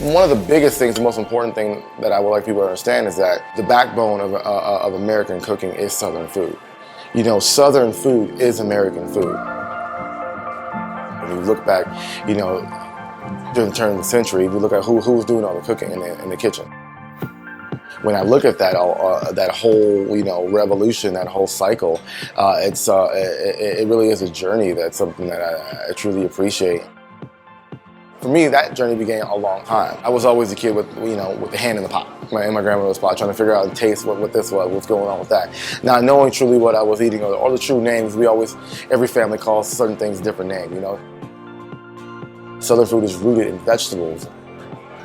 One of the biggest things, the most important thing that I would like people to understand is that the backbone of American cooking is Southern food. You know, Southern food is American food. When you look back, you know, during the turn of the century, you look at who was doing all the cooking in the kitchen. When I look at that that whole, you know, revolution, that whole cycle, it really is a journey. That's something that I truly appreciate. For me, that journey began a long time. I was always a kid with, you know, with the hand in the pot, in my grandmother's pot, trying to figure out and taste what this was, what's going on with that. Not knowing truly what I was eating or the true names. Every family calls certain things a different name, you know. Southern food is rooted in vegetables.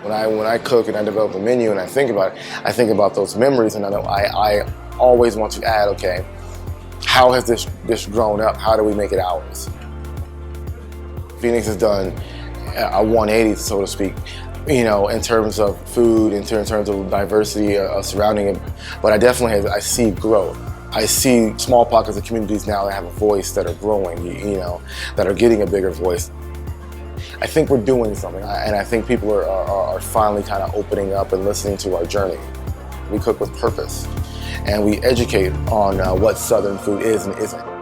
When I cook and I develop a menu and I think about those memories, and I always want to add, okay, how has this grown up? How do we make it ours? Phoenix has done a 180, so to speak, you know, in terms of food, in terms of diversity surrounding it. But I see growth. I see small pockets of communities now that have a voice, that are growing, you know, that are getting a bigger voice. I think we're doing something, and I think people are finally kind of opening up and listening to our journey. We cook with purpose, and we educate on what Southern food is and isn't.